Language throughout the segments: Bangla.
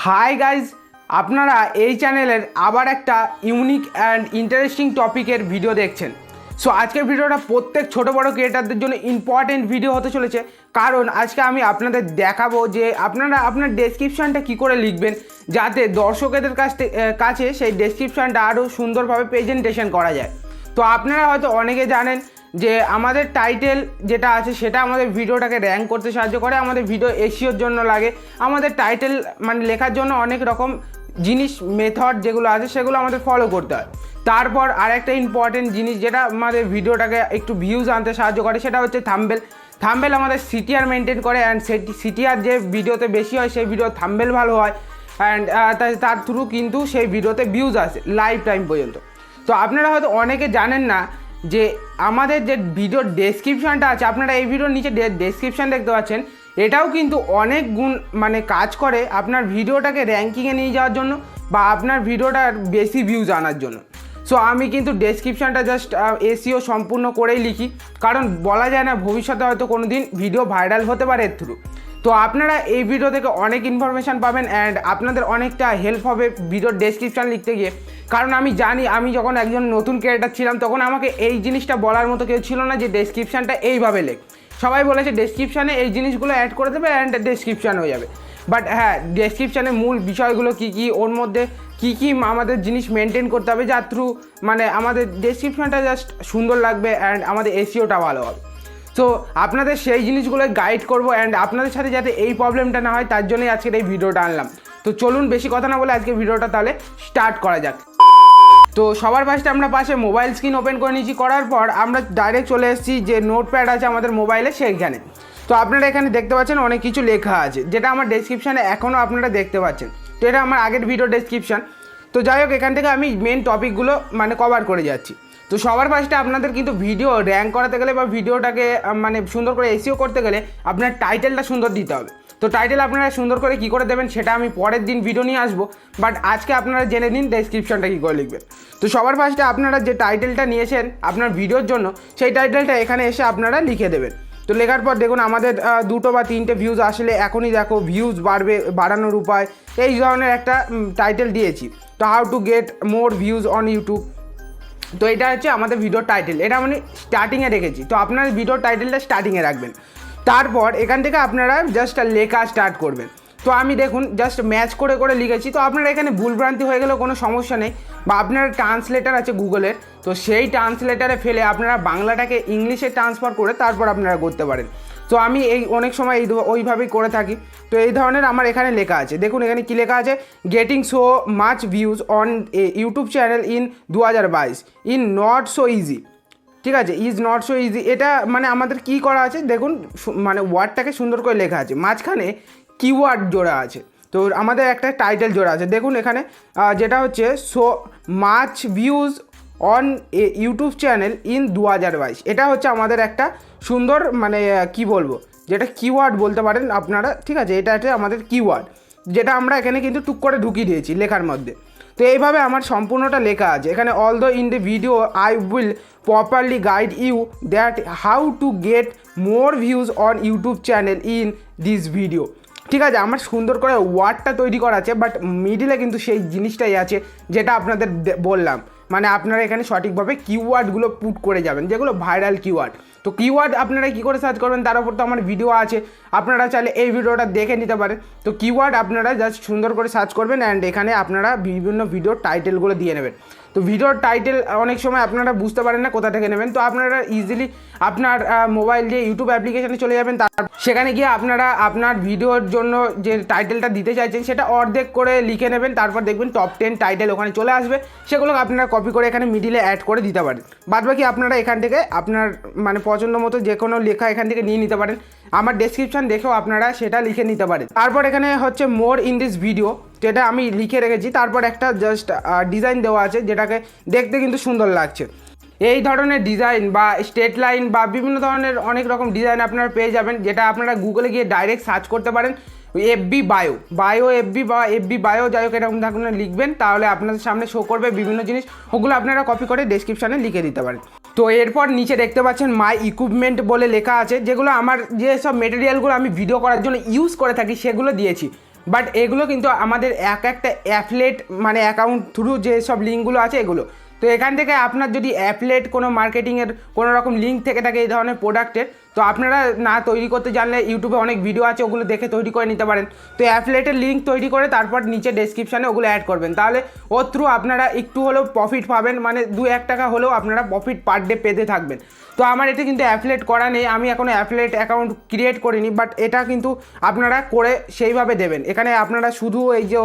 হাই গাইজ, আপনারা এই চ্যানেলের আবার একটা ইউনিক অ্যান্ড ইন্টারেস্টিং টপিকের ভিডিও দেখছেন। সো আজকের ভিডিওটা প্রত্যেক ছোট বড় ক্রিয়েটারদের জন্য ইম্পর্টেন্ট ভিডিও হতে চলেছে, কারণ আজকে আমি আপনাদের দেখাবো যে আপনারা আপনার ডেসক্রিপশানটা কী করে লিখবেন যাতে দর্শকদের কাছে সেই ডেসক্রিপশানটা আরও সুন্দরভাবে প্রেজেন্টেশন করা যায়। তো আপনারা হয়তো অনেকে জানেন যে আমাদের টাইটেল যেটা আছে সেটা আমাদের ভিডিওটাকে র্যাঙ্ক করতে সাহায্য করে, আমাদের ভিডিও এসইওর জন্য লাগে, আমাদের টাইটেল মানে লেখার জন্য অনেক রকম জিনিস মেথড যেগুলো আছে সেগুলো আমাদের ফলো করতে হয়। তারপর আরেকটা ইম্পর্টেন্ট জিনিস যেটা আমাদের ভিডিওটাকে একটু ভিউজ আনতে সাহায্য করে সেটা হচ্ছে থাম্বনেল। থাম্বনেল আমাদের সিটিআর মেনটেন করে, অ্যান্ড সিটিআর যে ভিডিওতে বেশি হয় সেই ভিডিও থাম্বনেল ভালো হয়, অ্যান্ড তার থ্রু কিন্তু সেই ভিডিওতে ভিউজ আসে লাইফ টাইম পর্যন্ত। তো আপনারা হয়তো অনেকে জানেন না যে আমাদের যে ভিডিওর ডেসক্রিপশানটা আছে, আপনারা এই ভিডিওর নিচে ডেসক্রিপশান দেখতে পাচ্ছেন, এটাও কিন্তু অনেক গুণ মানে কাজ করে আপনার ভিডিওটাকে র্যাঙ্কিংয়ে নিয়ে যাওয়ার জন্য বা আপনার ভিডিওটার বেশি ভিউজ আনার জন্য। সো আমি কিন্তু ডেসক্রিপশানটা জাস্ট এসইও সম্পূর্ণ করেই লিখি, কারণ বলা যায় না ভবিষ্যতে হয়তো কোনো দিন ভিডিও ভাইরাল হতে পারে এর থ্রু। তো আপনারা এই ভিডিও থেকে অনেক ইনফরমেশান পাবেন, অ্যান্ড আপনাদের অনেকটা হেল্প হবে ভিডিওর ডেসক্রিপশান লিখতে গিয়ে। কারণ আমি জানি, আমি যখন একজন নতুন ক্রিয়েটার ছিলাম তখন আমাকে এই জিনিসটা বলার মতো কেউ ছিল না যে ডেসক্রিপশানটা এইভাবে লেখ। সবাই বলেছে ডেসক্রিপশানে এই জিনিসগুলো অ্যাড করে দেবে অ্যান্ড ডেসক্রিপশান হয়ে যাবে। বাট হ্যাঁ, ডেসক্রিপশানের মূল বিষয়গুলো কী কী, ওর মধ্যে কী কী আমাদের জিনিস মেনটেন করতে হবে যার থ্রু মানে আমাদের ডেসক্রিপশানটা জাস্ট সুন্দর লাগবে অ্যান্ড আমাদের এসইওটা ভালো হবে। সো আপনাদের সেই জিনিসগুলো গাইড করবো, অ্যান্ড আপনাদের সাথে যাতে এই প্রবলেমটা না হয় তার জন্যই আজকের এই ভিডিওটা আনলাম। তো চলুন বেশি কথা না বলে আজকে ভিডিওটা তাহলে স্টার্ট করা যাক। তো সবার ফার্স্টে আমরা পাশে মোবাইল স্ক্রিন ওপেন করে নিয়েছি, করার পর আমরা ডাইরেক্ট চলে এসেছি যে নোটপ্যাড আছে আমাদের মোবাইলে সেইখানে। তো আপনারা এখানে দেখতে পাচ্ছেন অনেক কিছু লেখা আছে যেটা আমার ডেসক্রিপশানে এখনও আপনারা দেখতে পাচ্ছেন। তো এটা আমার আগের ভিডিও ডেসক্রিপশান। তো যাই হোক, এখান থেকে আমি মেন টপিকগুলো মানে কভার করে যাচ্ছি। তো সবার ফার্স্টে আপনাদের কিন্তু ভিডিও র্যাঙ্ক করাতে গেলে বা ভিডিওটাকে মানে সুন্দর করে এসইও করতে গেলে আপনার টাইটেলটা সুন্দর দিতে হবে। তো টাইটেল আপনারা সুন্দর করে কী করে দেবেন সেটা আমি পরের দিন ভিডিও নিয়ে আসবো, বাট আজকে আপনারা জেনে নিন ডেসক্রিপশানটা কী করে লিখবেন। তো সবার ফার্স্টে আপনারা যে টাইটেলটা নিয়েছেন আপনার ভিডিওর জন্য সেই টাইটেলটা এখানে এসে আপনারা লিখে দেবেন। তো লেখার পর দেখুন আমাদের 2 বা 3টে ভিউজ আসলে এখনই দেখো ভিউজ বাড়ানোর উপায়, এই ধরনের একটা টাইটেল দিয়েছি। তো how to get more views on YouTube. তো এটা হচ্ছে আমাদের ভিডিওর টাইটেল, এটা আমি স্টার্টিংয়ে রেখেছি। তো আপনার ভিডিওর টাইটেলটা স্টার্টিংয়ে রাখবেন। তারপর এখান থেকে আপনারা জাস্ট লেখা স্টার্ট করবেন। তো আমি দেখুন জাস্ট ম্যাচ করে করে লিখেছি। তো আপনারা এখানে ভুলভ্রান্তি হয়ে গেলেও কোনো সমস্যা নেই, বা আপনার ট্রান্সলেটার আছে গুগলের, তো সেই ট্রান্সলেটারে ফেলে আপনারা বাংলাটাকে ইংলিশে ট্রান্সফার করে তারপর আপনারা করতে পারেন। তো আমি অনেক সময় ওইভাবেই করে থাকি। তো এই ধরনের আমার এখানে লেখা আছে, দেখুন এখানে কী লেখা আছে, getting so much views on a YouTube channel in 2022 in not so easy. ঠিক আছে, ইজ নট সো ইজি, এটা মানে আমাদের কি করা আছে দেখুন, মানে ওয়ার্ডটাকে সুন্দর করে লেখা আছে, মাঝখানে কিওয়ার্ড জোড়া আছে। তো আমাদের একটা টাইটেল জোড়া আছে, দেখুন এখানে যেটা হচ্ছে so much views on a YouTube channel in 2022। এটা হচ্ছে আমাদের একটা সুন্দর মানে কি বলবো, যেটা কিওয়ার্ড বলতে পারেন আপনারা। ঠিক আছে, এটা হচ্ছে আমাদের কিওয়ার্ড, যেটা আমরা এখানে কিন্তু টুক করে ঢুকিয়ে দিয়েছি লেখার মধ্যে। তো এইভাবে আমার সম্পূর্ণটা লেখা আছে এখানে। Although in the video I will properly guide you that how to get more views on YouTube channel in this video. ঠিক আছে, আমার সুন্দর করে ওয়ার্ডটা তৈরি করা আছে, বাট মিডিলে কিন্তু সেই জিনিসটাই আছে যেটা আপনাদের বললাম। মানে আপনারা এখানে সঠিকভাবে কিওয়ার্ডগুলো পুট করে যাবেন, যেগুলো ভাইরাল কিওয়ার্ড। তো কিওয়ার্ড আপনারা কী করে সার্চ করবেন তার উপর তো আমার ভিডিও আছে, আপনারা চাইলে এই ভিডিওটা দেখে নিতে পারেন। তো কিওয়ার্ড আপনারা জাস্ট সুন্দর করে সার্চ করবেন, অ্যান্ড এখানে আপনারা বিভিন্ন ভিডিওর টাইটেলগুলো দিয়ে নেবেন। তো ভিডিওর টাইটেল অনেক সময় আপনারা বুঝতে পারেন না কোথা থেকে নেবেন, তো আপনারা ইজিলি আপনার মোবাইল দিয়ে ইউটিউব অ্যাপ্লিকেশানে চলে যাবেন, সেখানে গিয়ে আপনারা আপনার ভিডিওর জন্য যে টাইটেলটা দিতে চাইছেন সেটা অর্ধেক করে লিখে নেবেন। তারপর দেখবেন টপ 10 টাইটেল ওখানে চলে আসবে, সেগুলো আপনারা কপি করে এখানে মিডিলে অ্যাড করে দিতে পারেন। বাদবাকি আপনারা এখান থেকে আপনার মানে পছন্দ মতো যে কোনো লেখা এখান থেকে নিয়ে নিতে পারেন। আমার ডেসক্রিপশান দেখেও আপনারা সেটা লিখে নিতে পারেন। তারপর এখানে হচ্ছে মোর ইন দিস ভিডিও, যেটা আমি লিখে রেখেছি। তারপর একটা জাস্ট ডিজাইন দেওয়া আছে যেটাকে দেখতে কিন্তু সুন্দর লাগছে। এই ধরনের ডিজাইন বা স্ট্রেট লাইন বা বিভিন্ন ধরনের অনেক রকম ডিজাইন আপনারা পেয়ে যাবেন, যেটা আপনারা গুগলে গিয়ে ডাইরেক্ট সার্চ করতে পারেন। এফবি বায়ো এফবি বা এফবি বায়ো, যাই হোক এরকম আপনারা লিখবেন, তাহলে আপনাদের সামনে শো করবে বিভিন্ন জিনিস, ওগুলো আপনারা কপি করে ডেসক্রিপশানে লিখে দিতে পারেন। তো এরপর নিচে দেখতে পাচ্ছেন মাই ইকুইপমেন্ট বলে লেখা আছে, যেগুলো আমার যেসব মেটেরিয়ালগুলো আমি ভিডিও করার জন্য ইউজ করে থাকি সেগুলো দিয়েছি। বাট এগুলো কিন্তু আমাদের একটা অ্যাফিলিয়েট মানে অ্যাকাউন্ট থ্রু যে সব লিঙ্কগুলো আছে এগুলো। তো এখান থেকে আপনার যদি অ্যাফিলিয়েট কোনো মার্কেটিংয়ের কোনো রকম লিঙ্ক থেকে থাকে এই ধরনের প্রোডাক্টের, তো আপনারা না তৈরি করতে জানলে ইউটিউবে অনেক ভিডিও আছে, ওগুলো দেখে তৈরি করে নিতে পারেন। তো অ্যাফিলিয়েটের লিঙ্ক তৈরি করে তারপর নিচে ডেসক্রিপশানে ওগুলো অ্যাড করবেন, তাহলে ওর থ্রু আপনারা একটু হলেও প্রফিট পাবেন, মানে 2-1 টাকা হলেও আপনারা প্রফিট পার ডে পেতে থাকবেন। তো আমার এটা কিন্তু অ্যাফিলিয়েট করা নেই, আমি এখনও অ্যাফিলিয়েট অ্যাকাউন্ট ক্রিয়েট করিনি, বাট এটা কিন্তু আপনারা করে সেইভাবে দেবেন। এখানে আপনারা শুধু এই যে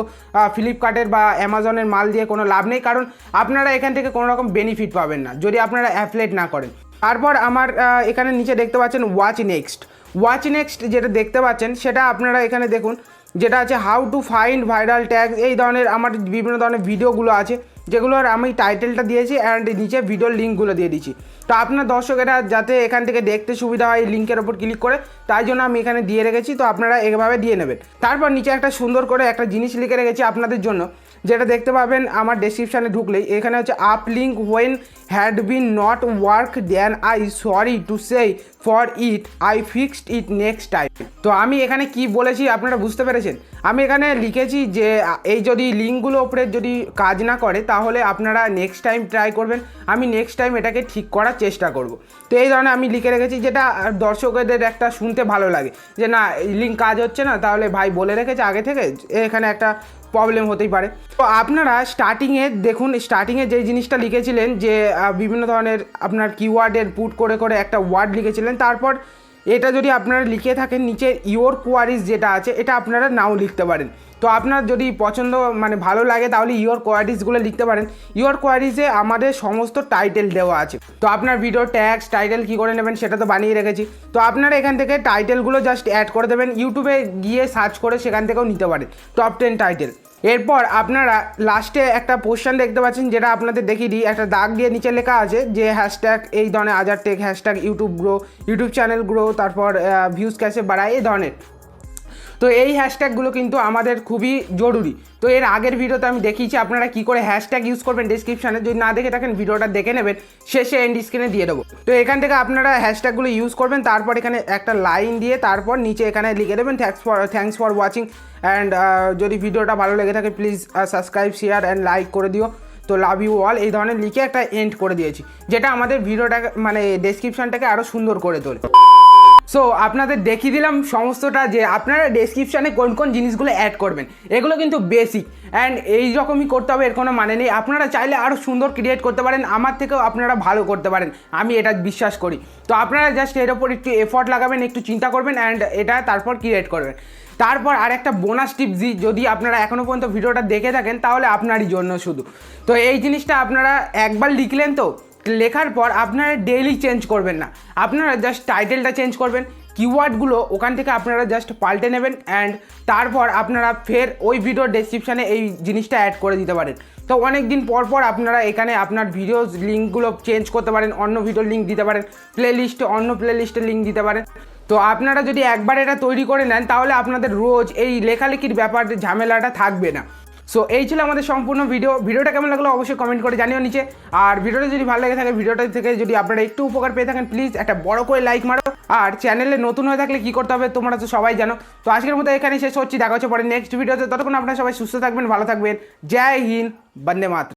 ফ্লিপকার্টের বা অ্যামাজনের মাল দিয়ে কোনো লাভ নেই, কারণ আপনারা এখান থেকে কোনো রকম বেনিফিট পাবেন না যদি আপনারা অ্যাফিলিয়েট না করেন। তারপর আমার এখানে নিচে দেখতে পাচ্ছেন ওয়াচ নেক্সট যেটা দেখতে পাচ্ছেন সেটা আপনারা এখানে দেখুন, যেটা আছে how to find viral tag. এই ধরনের আমার বিভিন্ন ধরনের ভিডিওগুলো আছে যেগুলোর আমি টাইটেলটা দিয়েছি অ্যান্ড নিচে ভিডিওর লিঙ্কগুলো দিয়ে দিচ্ছি। তো আপনার দর্শকেরা যাতে এখান থেকে দেখতে সুবিধা হয় লিঙ্কের ওপর ক্লিক করে, তাই জন্য আমি এখানে দিয়ে রেখেছি। তো আপনারা এভাবে দিয়ে নেবেন। তারপর নিচে একটা সুন্দর করে একটা জিনিস লিখে রেখেছি আপনাদের জন্য, যেটা দেখতে পাবেন আমার ডেসক্রিপশানে ঢুকলেই। এখানে হচ্ছে up link when had been not work then I sorry to say for it I fixed it next time. তো আমি এখানে কি বলেছি আপনারা বুঝতে পেরেছেন? আমি এখানে লিখেছি যে এই যদি লিঙ্কগুলো ওপরে যদি কাজ না করে তাহলে আপনারা নেক্সট টাইম ট্রাই করবেন, আমি নেক্সট টাইম এটাকে ঠিক করার চেষ্টা করব। তো এই ধরনের আমি লিখে রেখেছি, যেটা দর্শকদের একটা শুনতে ভালো লাগে যে না লিঙ্ক কাজ হচ্ছে না, তাহলে ভাই বলে রেখেছে আগে থেকে, এখানে একটা প্রবলেম হতেই পারে। তো আপনারা স্টার্টিংয়ে যেই জিনিসটা লিখেছিলেন যে বিভিন্ন ধরনের আপনার কিওয়ার্ডের পুট করে করে একটা ওয়ার্ড লিখেছিলেন, তারপর এটা যদি আপনারা লিখে থাকেন নিচে ইওর কোয়ারিজ যেটা আছে এটা আপনারা নাও লিখতে পারেন। তো আপনার যদি পছন্দ মানে ভালো লাগে তাহলে ইওর কোয়ারিজগুলো লিখতে পারেন। ইওর কোয়ারিজে আমাদের সমস্ত টাইটেল দেওয়া আছে। তো আপনার ভিডিও ট্যাগস টাইটেল কী করে নেবেন সেটা তো বানিয়ে রেখেছি। তো আপনারা এখান থেকে টাইটেলগুলো জাস্ট অ্যাড করে দেবেন, ইউটিউবে গিয়ে সার্চ করে সেখান থেকেও নিতে পারেন টপ 10 টাইটেল। এরপর আপনারা লাস্টে একটা পোস্টার দেখতে পাচ্ছেন, যেটা আপনাদের দেখিয়ে দিই। একটা দাগ দিয়ে নিচে লেখা আছে যে হ্যাশট্যাগ এই ধরনের Azad tech, hashtag YouTube channel grow, তারপর ভিউজ ক্যাশে বাড়ায় এই ধরনের। তো এই হ্যাশট্যাগুলো কিন্তু আমাদের খুবই জরুরি। তো এর আগের ভিডিওতে আমি দেখিয়েছি আপনারা কী করে হ্যাশট্যাগ ইউজ করবেন, ডেসক্রিপশানে যদি না দেখে থাকেন ভিডিওটা দেখে নেবেন, শেষে এন্ড স্ক্রিনে দিয়ে দেবো। তো এখান থেকে আপনারা হ্যাশট্যাগুলো ইউজ করবেন, তারপর এখানে একটা লাইন দিয়ে তারপর নিচে এখানে লিখে দেবেন থ্যাঙ্কস ফর ওয়াচিং অ্যান্ড যদি ভিডিওটা ভালো লেগে থাকে please subscribe share and like করে দিও। তো লাভ ইউ অল এই ধরনের লিখে একটা এন্ড করে দিয়েছি, যেটা আমাদের ভিডিওটা মানে ডেসক্রিপশানটাকে আরও সুন্দর করে তোলে। সো আপনাদের দেখিয়ে দিলাম সমস্তটা যে আপনারা ডেসক্রিপশানে কোন কোন জিনিসগুলো অ্যাড করবেন। এগুলো কিন্তু বেসিক অ্যান্ড এই রকমই করতে হবে, এর কোনো মানে নেই। আপনারা চাইলে আরও সুন্দর ক্রিয়েট করতে পারেন, আমার থেকেও আপনারা ভালো করতে পারেন, আমি এটা বিশ্বাস করি। তো আপনারা জাস্ট এর ওপর একটু এফর্ট লাগাবেন, একটু চিন্তা করবেন অ্যান্ড এটা তারপর ক্রিয়েট করবেন। তারপর আর একটা বোনাস টিপস দিই, যদি আপনারা এখনও পর্যন্ত ভিডিওটা দেখে থাকেন তাহলে আপনারই জন্য শুধু। তো এই জিনিসটা আপনারা একবার লিখলেন, তো লেখার পর আপনারা ডেইলি চেঞ্জ করবেন না, আপনারা জাস্ট টাইটেলটা চেঞ্জ করবেন, কিওয়ার্ডগুলো ওখান থেকে আপনারা জাস্ট পাল্টে নেবেন অ্যান্ড তারপর আপনারা ফের ওই ভিডিওর ডেসক্রিপশানে এই জিনিসটা অ্যাড করে দিতে পারেন। তো অনেক দিন পর পর আপনারা এখানে আপনার ভিডিওস লিঙ্কগুলো চেঞ্জ করতে পারেন, অন্য ভিডিওর লিঙ্ক দিতে পারেন, অন্য প্লে লিস্টের লিঙ্ক দিতে পারেন। তো আপনারা যদি একবার এটা তৈরি করে নেন তাহলে আপনাদের রোজ এই লেখালেখির ব্যাপার ঝামেলাটা থাকবে না। সো এই ছিল আমাদের সম্পূর্ণ ভিডিওটা কেমন লাগলো অবশ্যই কমেন্ট করে জানিও নিচে। আর ভিডিওটা যদি ভালো লেগে থাকে, ভিডিওটা থেকে যদি আপনারা একটু উপকার পেয়ে থাকেন প্লিজ একটা বড় করে লাইক মারো। আর চ্যানেলে নতুন হয়ে থাকলে কী করতে হবে তোমরা তো সবাই জানো। তো আজকের মতো এখানেই শেষ হচ্ছি, দেখা হচ্ছে পরে নেক্সট ভিডিওতে। ততক্ষণ আপনারা সবাই সুস্থ থাকবেন, ভালো থাকবেন। জয় হিন্দ, বন্দে মাতরম।